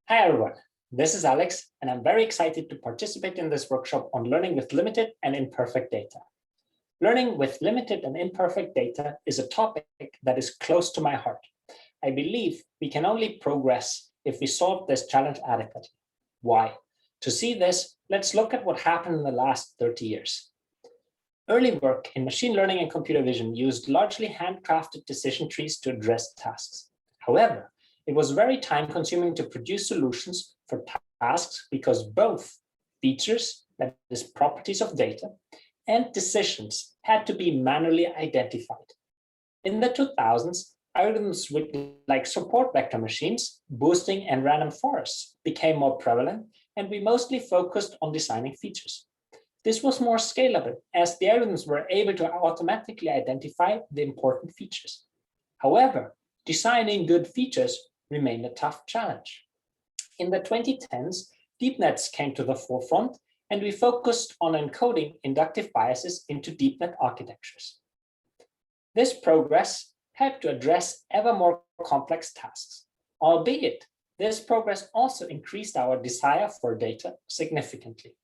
Hi everyone, this is Alex, and I'm very excited to participate in this workshop on learning with limited and imperfect data. Learning with limited and imperfect data is a topic that is close to my heart. I believe we can only progress if we solve this challenge adequately. Why? To see this, let's look at what happened in the last 30 years. Early work in machine learning and computer vision used largely handcrafted decision trees to address tasks. However, it was very time-consuming to produce solutions for tasks because both features, that is, properties of data, and decisions had to be manually identified. In the 2000s, algorithms with like support vector machines, boosting, and random forests became more prevalent, and we mostly focused on designing features. This was more scalable as the algorithms were able to automatically identify the important features. However, designing good features remained a tough challenge. In the 2010s, deep nets came to the forefront, and we focused on encoding inductive biases into deep net architectures. This progress helped to address ever more complex tasks, albeit this progress also increased our desire for data significantly.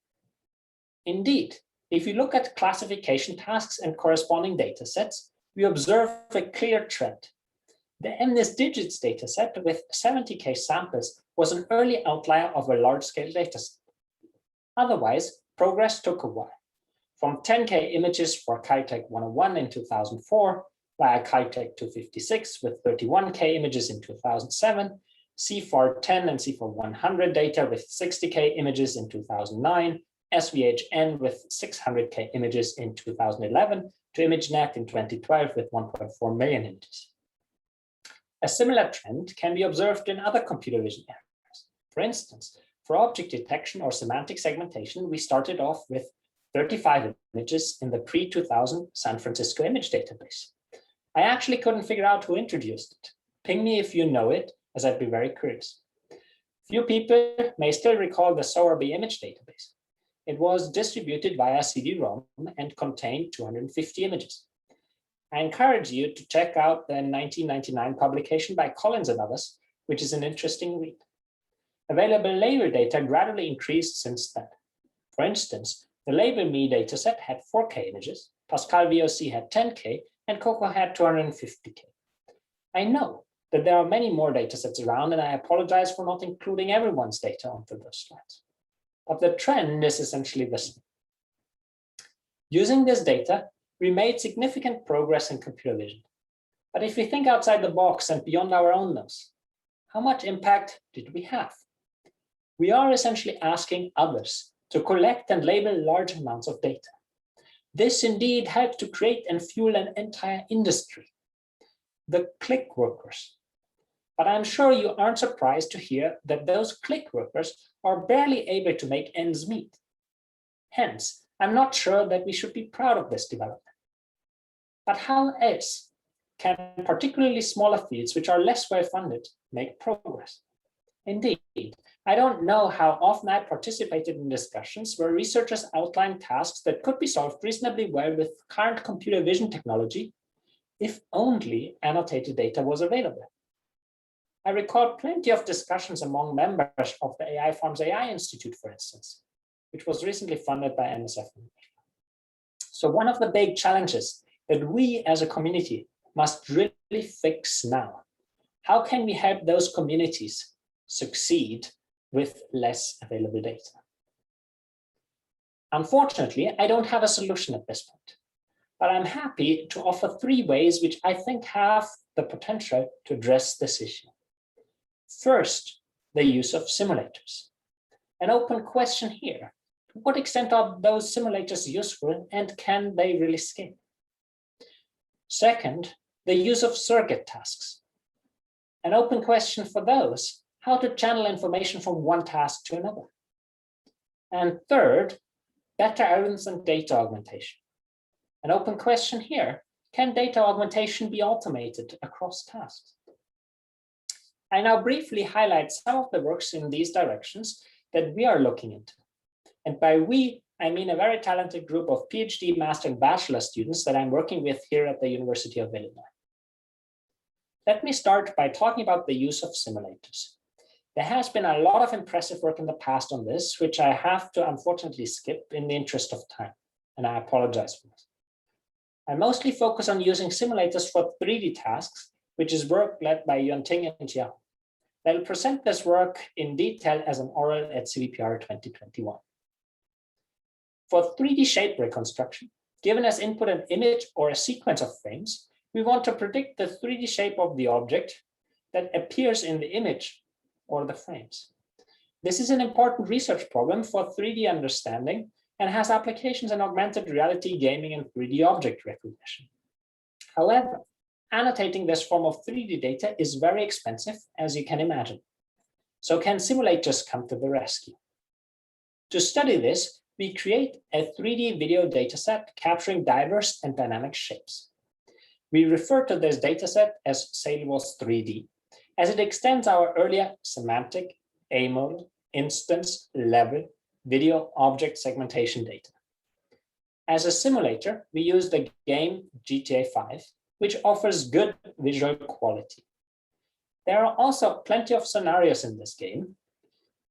Indeed, if you look at classification tasks and corresponding data sets, we observe a clear trend. The MNIST digits dataset with 70K samples was an early outlier of a large-scale dataset. Otherwise, progress took a while. From 10K images for Kitec 101 in 2004, via Kitec 256 with 31K images in 2007, CFAR 10 and CFAR 100 data with 60K images in 2009, SVHN with 600K images in 2011, to ImageNet in 2012 with 1.4 million images. A similar trend can be observed in other computer vision areas. For instance, for object detection or semantic segmentation, we started off with 35 images in the pre-2000 San Francisco image database. I actually couldn't figure out who introduced it. Ping me if you know it, as I'd be very curious. Few people may still recall the SORB image database. It was distributed via CD-ROM and contained 250 images. I encourage you to check out the 1999 publication by Collins and others, which is an interesting read. Available label data gradually increased since then. For instance, the Label Me dataset had 4K images, Pascal VOC had 10K, and Coco had 250K. I know that there are many more datasets around, and I apologize for not including everyone's data onto those slides. But the trend is essentially the same. Using this data, we made significant progress in computer vision. But if we think outside the box and beyond our own nose, how much impact did we have? We are essentially asking others to collect and label large amounts of data. This indeed helped to create and fuel an entire industry, the click workers. But I'm sure you aren't surprised to hear that those click workers are barely able to make ends meet. Hence, I'm not sure that we should be proud of this development. But how else can particularly smaller fields, which are less well-funded, make progress? Indeed, I don't know how often I participated in discussions where researchers outlined tasks that could be solved reasonably well with current computer vision technology, if only annotated data was available. I recall plenty of discussions among members of the AI Farms AI Institute, for instance, which was recently funded by NSF. So one of the big challenges that we as a community must really fix now. How can we help those communities succeed with less available data? Unfortunately, I don't have a solution at this point, but I'm happy to offer 3 ways which I think have the potential to address this issue. First, the use of simulators. An open question here: to what extent are those simulators useful, and can they really scale? Second, the use of surrogate tasks. An open question for those: how to channel information from one task to another. And third, better algorithms and data augmentation. An open question here: can data augmentation be automated across tasks? I now briefly highlight some of the works in these directions that we are looking into. And by we, I mean a very talented group of PhD, master, and bachelor students that I'm working with here at the University of Illinois. Let me start by talking about the use of simulators. There has been a lot of impressive work in the past on this, which I have to unfortunately skip in the interest of time, and I apologize for this. I mostly focus on using simulators for 3D tasks, which is work led by Yuanting and Jiao. They'll present this work in detail as an oral at CVPR 2021. For 3D shape reconstruction, given as input an image or a sequence of frames, we want to predict the 3D shape of the object that appears in the image or the frames. This is an important research problem for 3D understanding and has applications in augmented reality, gaming, and 3D object recognition. However, annotating this form of 3D data is very expensive, as you can imagine. So can simulators come to the rescue? To study this, we create a 3D video dataset capturing diverse and dynamic shapes. We refer to this dataset as Salesforce 3D, as it extends our earlier semantic, A-model, instance, level, video object segmentation data. As a simulator, we use the game GTA 5, which offers good visual quality. There are also plenty of scenarios in this game,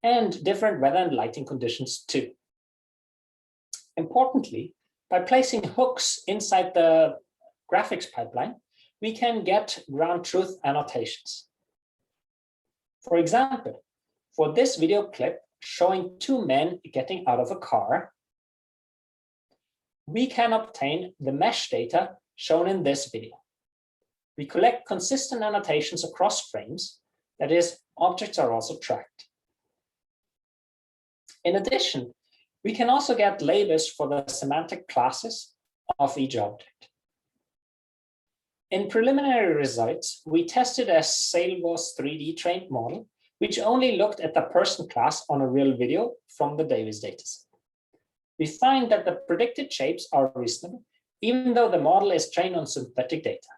and different weather and lighting conditions too. Importantly, by placing hooks inside the graphics pipeline, we can get ground truth annotations. For example, for this video clip showing two men getting out of a car, we can obtain the mesh data shown in this video. We collect consistent annotations across frames, that is, objects are also tracked. In addition, we can also get labels for the semantic classes of each object. In preliminary results, we tested a Salesforce 3D trained model, which only looked at the person class on a real video from the Davis dataset. We find that the predicted shapes are reasonable, even though the model is trained on synthetic data.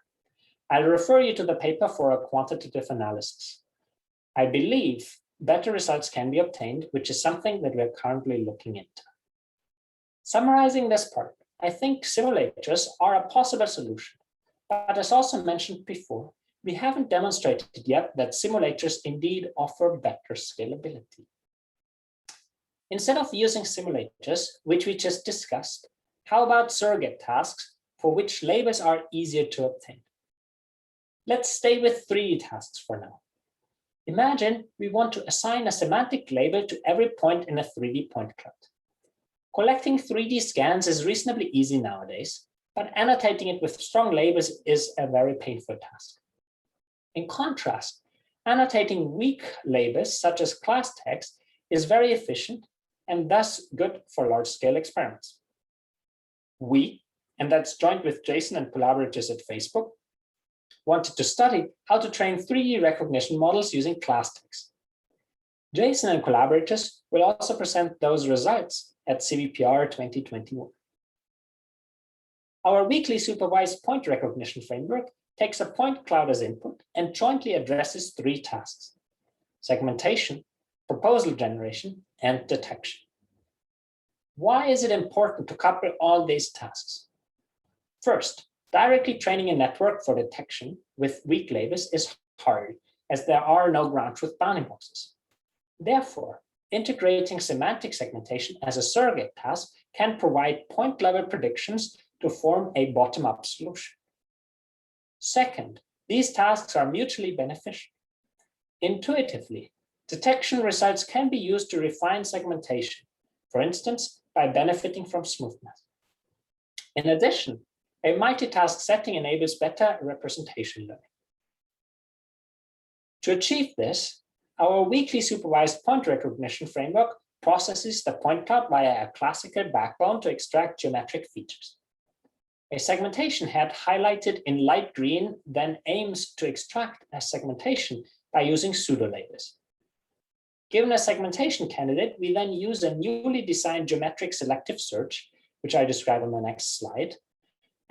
I'll refer you to the paper for a quantitative analysis. I believe better results can be obtained, which is something that we're currently looking into. Summarizing this part, I think simulators are a possible solution, but as also mentioned before, we haven't demonstrated yet that simulators indeed offer better scalability. Instead of using simulators, which we just discussed, how about surrogate tasks for which labels are easier to obtain? Let's stay with 3D tasks for now. Imagine we want to assign a semantic label to every point in a 3D point cloud. Collecting 3D scans is reasonably easy nowadays, but annotating it with strong labels is a very painful task. In contrast, annotating weak labels such as class text is very efficient and thus good for large-scale experiments. We, and that's joined with Jason and collaborators at Facebook, wanted to study how to train 3D recognition models using class text. Jason and collaborators will also present those results at CVPR 2021. Our weakly-supervised point recognition framework takes a point cloud as input and jointly addresses 3 tasks: segmentation, proposal generation, and detection. Why is it important to couple all these tasks? First, directly training a network for detection with weak labels is hard, as there are no ground truth bounding boxes. Therefore, integrating semantic segmentation as a surrogate task can provide point-level predictions to form a bottom-up solution. Second, these tasks are mutually beneficial. Intuitively, detection results can be used to refine segmentation, for instance, by benefiting from smoothness. In addition, a multitask setting enables better representation learning. To achieve this, our weakly supervised point recognition framework processes the point cloud via a classical backbone to extract geometric features. A segmentation head highlighted in light green then aims to extract a segmentation by using pseudo-labels. Given a segmentation candidate, we then use a newly designed geometric selective search, which I describe on the next slide,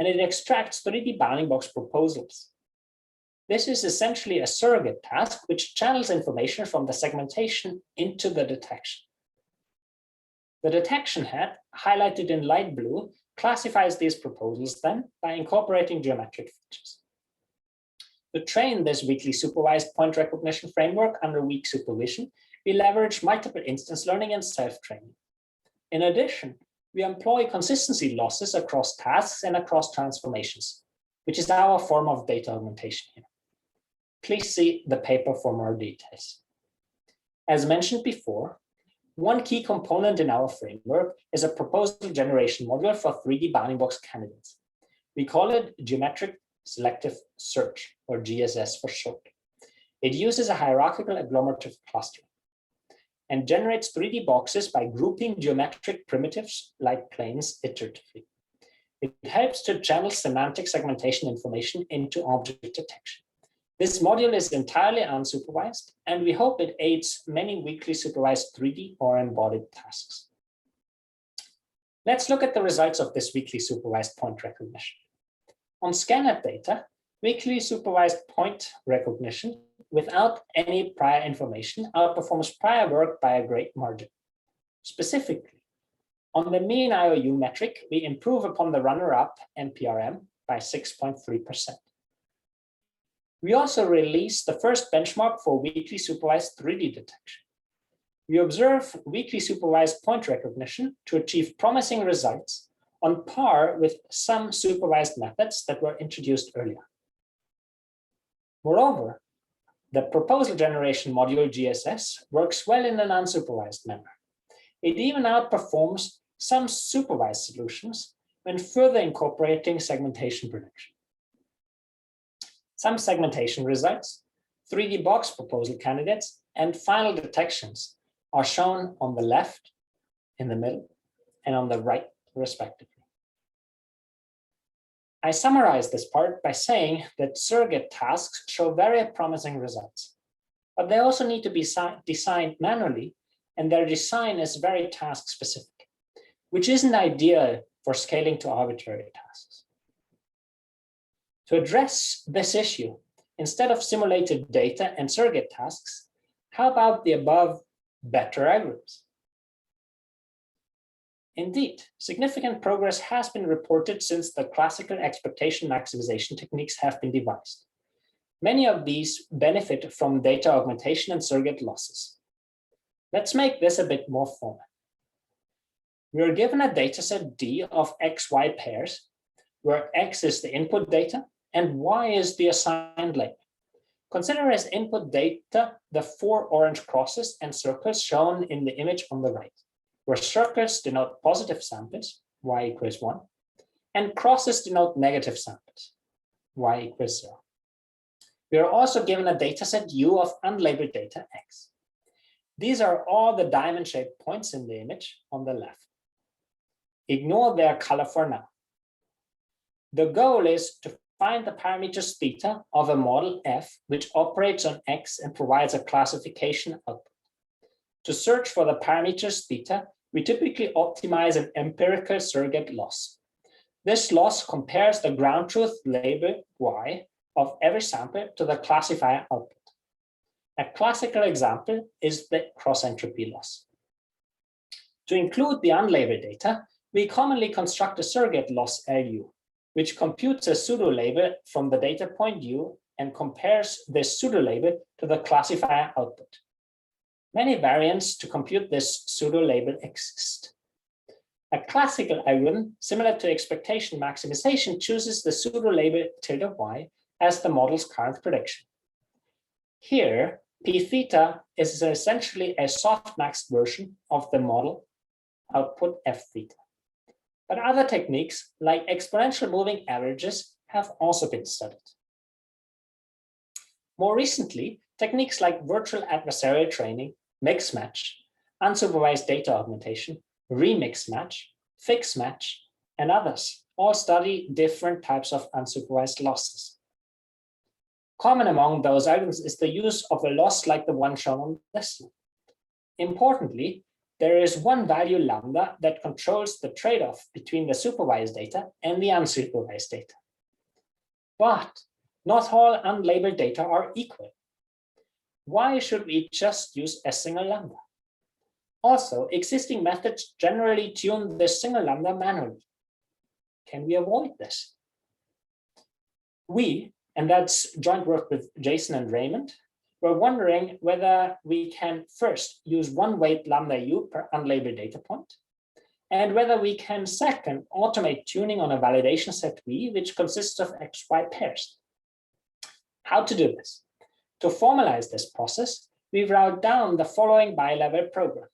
and it extracts 3D bounding box proposals. This is essentially a surrogate task which channels information from the segmentation into the detection. The detection head, highlighted in light blue, classifies these proposals then by incorporating geometric features. To train this weakly supervised point recognition framework under weak supervision, we leverage multiple instance learning and self-training. In addition, we employ consistency losses across tasks and across transformations, which is our form of data augmentation here. Please see the paper for more details. As mentioned before, one key component in our framework is a proposal generation module for 3D bounding box candidates. We call it Geometric Selective Search, or GSS for short. It uses a hierarchical agglomerative clustering and generates 3D boxes by grouping geometric primitives like planes iteratively. It helps to channel semantic segmentation information into object detection. This module is entirely unsupervised, and we hope it aids many weakly supervised 3D or embodied tasks. Let's look at the results of this weakly supervised point recognition. On ScanNet data, weakly supervised point recognition without any prior information outperforms prior work by a great margin. Specifically, on the mean IOU metric, we improve upon the runner-up NPRM by 6.3%. We also released the first benchmark for weakly supervised 3D detection. We observe weakly supervised point recognition to achieve promising results on par with some supervised methods that were introduced earlier. Moreover, the proposal generation module GSS works well in an unsupervised manner. It even outperforms some supervised solutions when further incorporating segmentation prediction. Some segmentation results, 3D box proposal candidates, and final detections are shown on the left, in the middle, and on the right, respectively. I summarize this part by saying that surrogate tasks show very promising results, but they also need to be designed manually, and their design is very task-specific, which isn't ideal for scaling to arbitrary tasks. To address this issue, instead of simulated data and surrogate tasks, how about the above better algorithms? Indeed, significant progress has been reported since the classical expectation maximization techniques have been devised. Many of these benefit from data augmentation and surrogate losses. Let's make this a bit more formal. We are given a dataset D of XY pairs, where X is the input data and Y is the assigned label. Consider as input data the 4 orange crosses and circles shown in the image on the right, where circles denote positive samples, Y equals 1, and crosses denote negative samples, Y equals 0. We are also given a dataset U of unlabeled data X. These are all the diamond-shaped points in the image on the left. Ignore their color for now. The goal is to find the parameters theta of a model F, which operates on X and provides a classification output. To search for the parameters theta, we typically optimize an empirical surrogate loss. This loss compares the ground truth label Y of every sample to the classifier output. A classical example is the cross-entropy loss. To include the unlabeled data, we commonly construct a surrogate loss LU, which computes a pseudo-label from the data point U and compares this pseudo-label to the classifier output. Many variants to compute this pseudo-label exist. A classical algorithm, similar to expectation maximization, chooses the pseudo-label tilde Y as the model's current prediction. Here, P theta is essentially a softmaxed version of the model output F theta. But other techniques, like exponential moving averages, have also been studied. More recently, techniques like virtual adversarial training, mix-match, unsupervised data augmentation, remix-match, fix-match, and others all study different types of unsupervised losses. Common among those algorithms is the use of a loss like the one shown on this slide. Importantly, there is one value lambda that controls the trade-off between the supervised data and the unsupervised data. But not all unlabeled data are equal. Why should we just use a single lambda? Also, existing methods generally tune this single lambda manually. Can we avoid this? We, and that's joint work with Jason and Raymond, we're wondering whether we can first use one weight lambda u per unlabeled data point, and whether we can second automate tuning on a validation set V, which consists of XY pairs. How to do this? To formalize this process, we wrote down the following bi-level program.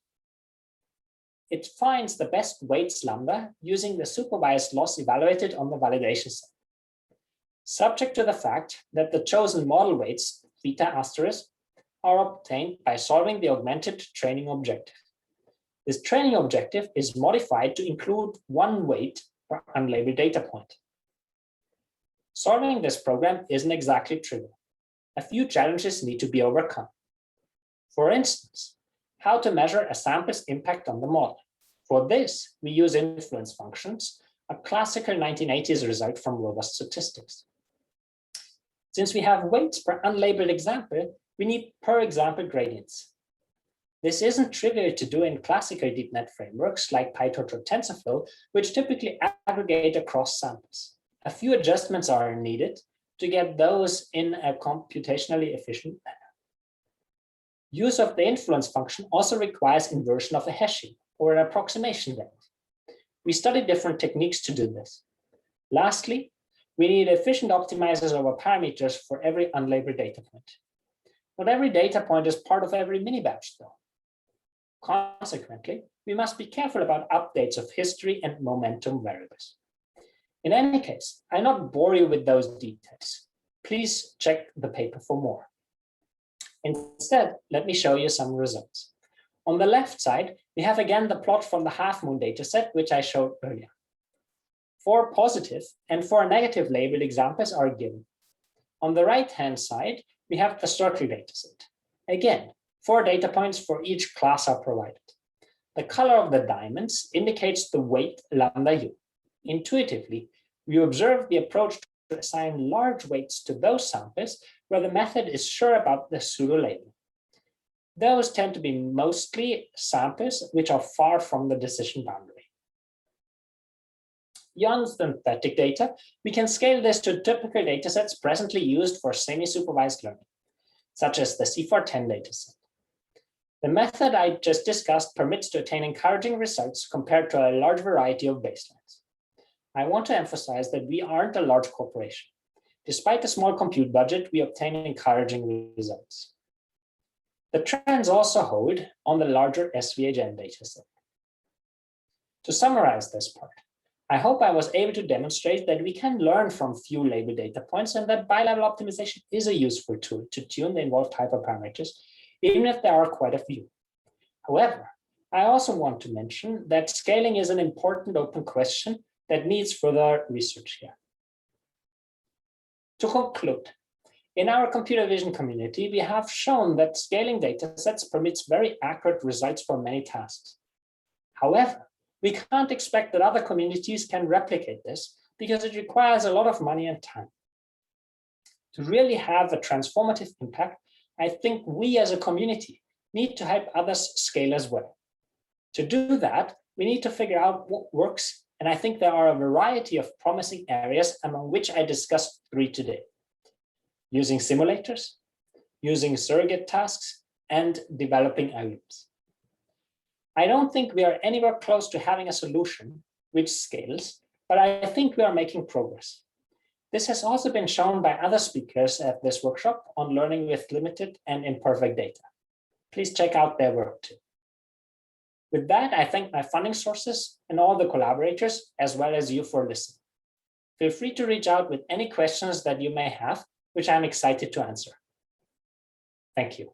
It finds the best weights lambda using the supervised loss evaluated on the validation set, subject to the fact that the chosen model weights, theta asterisk, are obtained by solving the augmented training objective. This training objective is modified to include one weight per unlabeled data point. Solving this program isn't exactly trivial. A few challenges need to be overcome. For instance, how to measure a sample's impact on the model. For this, we use influence functions, a classical 1980s result from robust statistics. Since we have weights per unlabeled example, we need per example gradients. This isn't trivial to do in classical deep net frameworks like PyTorch or TensorFlow, which typically aggregate across samples. A few adjustments are needed to get those in a computationally efficient manner. Use of the influence function also requires inversion of a hashing or an approximation length. We study different techniques to do this. Lastly, we need efficient optimizers over parameters for every unlabeled data point. Not every data point is part of every mini batch, though. Consequently, we must be careful about updates of history and momentum variables. In any case, I'll not bore you with those details. Please check the paper for more. Instead, let me show you some results. On the left side, we have again the plot from the half moon dataset, which I showed earlier. 4 positive and 4 negative labeled examples are given. On the right-hand side, we have the circle dataset. Again, 4 data points for each class are provided. The color of the diamonds indicates the weight lambda u. Intuitively, we observe the approach to assign large weights to those samples where the method is sure about the pseudo-label. Those tend to be mostly samples which are far from the decision boundary. Beyond synthetic data, we can scale this to typical datasets presently used for semi-supervised learning, such as the C410 dataset. The method I just discussed permits to attain encouraging results compared to a large variety of baselines. I want to emphasize that we aren't a large corporation. Despite a small compute budget, we obtain encouraging results. The trends also hold on the larger SVHN dataset. To summarize this part, I hope I was able to demonstrate that we can learn from few labeled data points and that bi-level optimization is a useful tool to tune the involved hyperparameters, even if there are quite a few. However, I also want to mention that scaling is an important open question that needs further research here. To conclude, in our computer vision community, we have shown that scaling datasets permits very accurate results for many tasks. However, we can't expect that other communities can replicate this because it requires a lot of money and time. To really have a transformative impact, I think we as a community need to help others scale as well. To do that, we need to figure out what works, and I think there are a variety of promising areas among which I discussed 3 today. Using simulators, using surrogate tasks, and developing algorithms. I don't think we are anywhere close to having a solution which scales, but I think we are making progress. This has also been shown by other speakers at this workshop on learning with limited and imperfect data. Please check out their work too. With that, I thank my funding sources and all the collaborators, as well as you for listening. Feel free to reach out with any questions that you may have, which I'm excited to answer. Thank you.